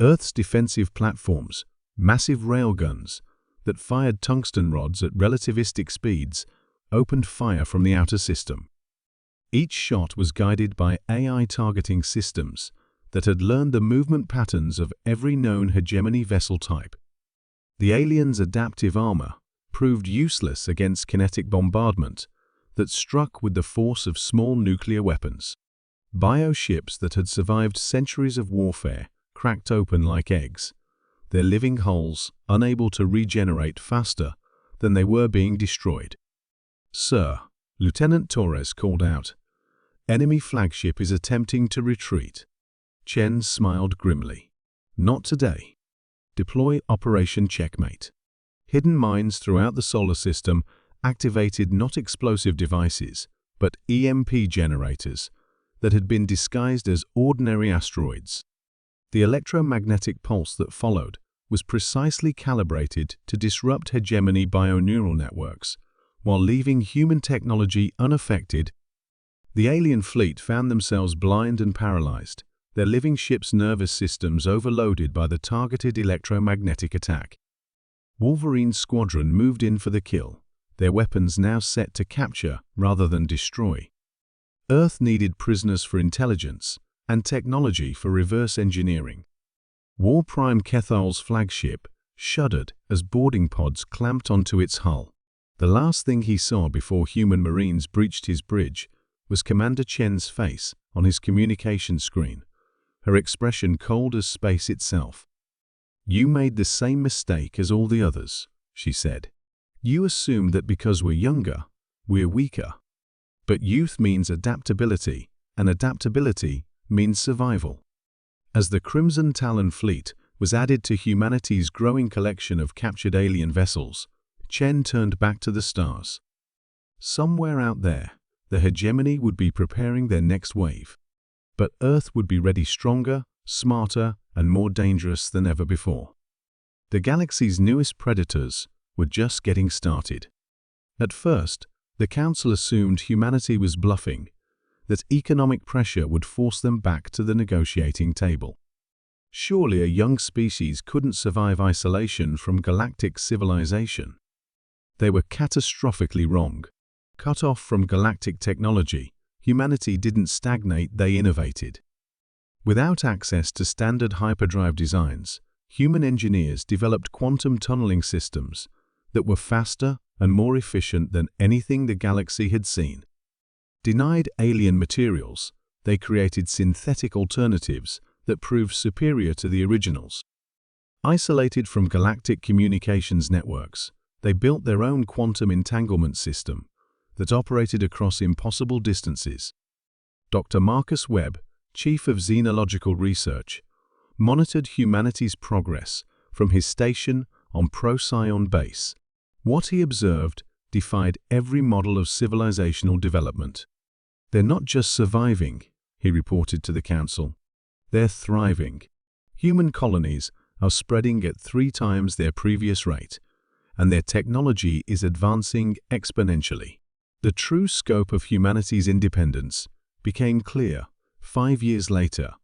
Earth's defensive platforms, massive railguns that fired tungsten rods at relativistic speeds, opened fire from the outer system. Each shot was guided by AI targeting systems that had learned the movement patterns of every known hegemony vessel type. The aliens' adaptive armor proved useless against kinetic bombardment that struck with the force of small nuclear weapons. Bioships that had survived centuries of warfare cracked open like eggs, their living hulls unable to regenerate faster than they were being destroyed. "Sir," Lieutenant Torres called out, "enemy flagship is attempting to retreat." Chen smiled grimly. "Not today. Deploy Operation Checkmate." Hidden mines throughout the solar system activated not explosive devices, but EMP generators that had been disguised as ordinary asteroids. The electromagnetic pulse that followed was precisely calibrated to disrupt hegemony bioneural networks, while leaving human technology unaffected. The alien fleet found themselves blind and paralyzed, their living ships' nervous systems overloaded by the targeted electromagnetic attack. Wolverine's squadron moved in for the kill, their weapons now set to capture rather than destroy. Earth needed prisoners for intelligence and technology for reverse engineering. War Prime Kethal's flagship shuddered as boarding pods clamped onto its hull. The last thing he saw before human marines breached his bridge was Commander Chen's face on his communication screen, her expression cold as space itself. "You made the same mistake as all the others," she said. "You assumed that because we're younger, we're weaker. But youth means adaptability, and adaptability means survival." As the Crimson Talon fleet was added to humanity's growing collection of captured alien vessels, Chen turned back to the stars. Somewhere out there, the hegemony would be preparing their next wave. But Earth would be ready stronger, smarter, and more dangerous than ever before. The galaxy's newest predators were just getting started. At first, the Council assumed humanity was bluffing, that economic pressure would force them back to the negotiating table. Surely a young species couldn't survive isolation from galactic civilization. They were catastrophically wrong. Cut off from galactic technology, humanity didn't stagnate, they innovated. Without access to standard hyperdrive designs, human engineers developed quantum tunneling systems that were faster and more efficient than anything the galaxy had seen. Denied alien materials, they created synthetic alternatives that proved superior to the originals. Isolated from galactic communications networks, they built their own quantum entanglement system that operated across impossible distances. Dr. Marcus Webb, Chief of Xenological Research, monitored humanity's progress from his station on Procyon base. What he observed defied every model of civilizational development. "They're not just surviving," he reported to the Council. "They're thriving. Human colonies are spreading at 3 times their previous rate, and their technology is advancing exponentially." The true scope of humanity's independence became clear 5 years later,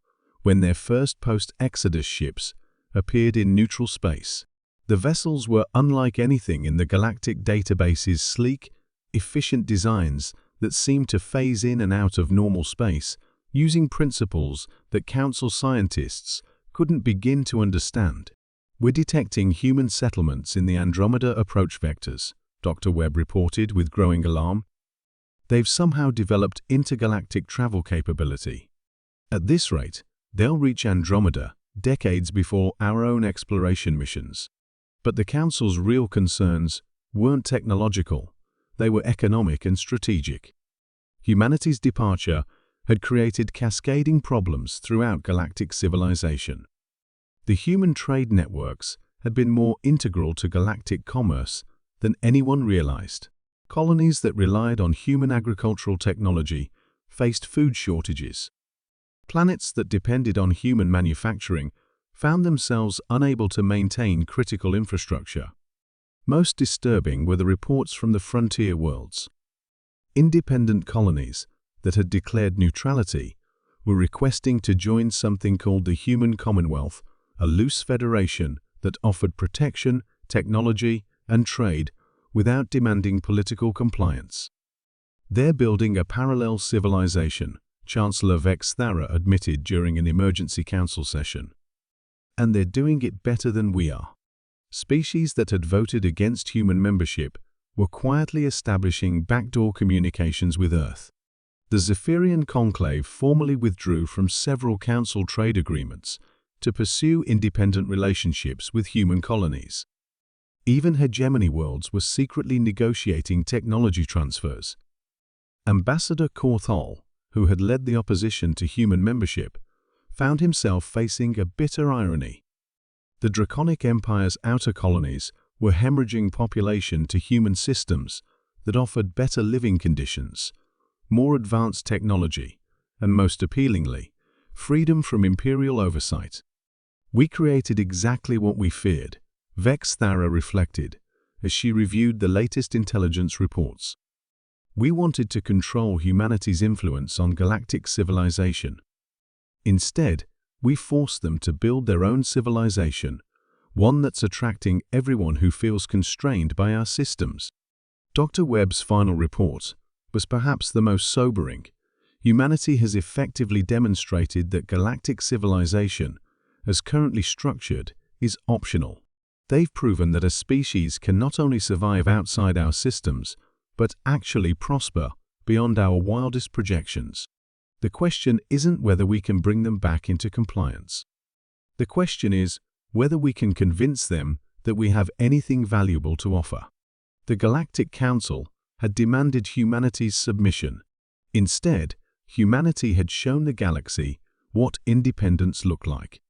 when their first post-Exodus ships appeared in neutral space. The vessels were unlike anything in the galactic database's sleek, efficient designs that seemed to phase in and out of normal space, using principles that Council scientists couldn't begin to understand. "We're detecting human settlements in the Andromeda approach vectors," Dr. Webb reported with growing alarm. "They've somehow developed intergalactic travel capability. At this rate, they'll reach Andromeda decades before our own exploration missions." But the Council's real concerns weren't technological, they were economic and strategic. Humanity's departure had created cascading problems throughout galactic civilization. The human trade networks had been more integral to galactic commerce than anyone realized. Colonies that relied on human agricultural technology faced food shortages. Planets that depended on human manufacturing found themselves unable to maintain critical infrastructure. Most disturbing were the reports from the frontier worlds. Independent colonies that had declared neutrality were requesting to join something called the Human Commonwealth a loose federation that offered protection, technology, and trade without demanding political compliance. They're building a parallel civilization, Chancellor Vex Thara admitted during an emergency council session. And they're doing it better than we are. Species that had voted against human membership were quietly establishing backdoor communications with Earth. The Zephyrian conclave formally withdrew from several council trade agreements to pursue independent relationships with human colonies. Even hegemony worlds were secretly negotiating technology transfers. Ambassador Korthal, who had led the opposition to human membership, found himself facing a bitter irony. The Draconic Empire's outer colonies were hemorrhaging population to human systems that offered better living conditions, more advanced technology, and most appealingly, freedom from imperial oversight. We created exactly what we feared, Vex Thara reflected, as she reviewed the latest intelligence reports. We wanted to control humanity's influence on galactic civilization. Instead, we forced them to build their own civilization, one that's attracting everyone who feels constrained by our systems. Dr. Webb's final report was perhaps the most sobering. Humanity has effectively demonstrated that galactic civilization, as currently structured, is optional. They've proven that a species can not only survive outside our systems, but actually prosper beyond our wildest projections. The question isn't whether we can bring them back into compliance. The question is whether we can convince them that we have anything valuable to offer. The Galactic Council had demanded humanity's submission. Instead, humanity had shown the galaxy what independence looked like.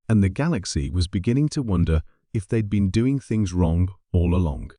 And the galaxy was beginning to wonder if they'd been doing things wrong all along.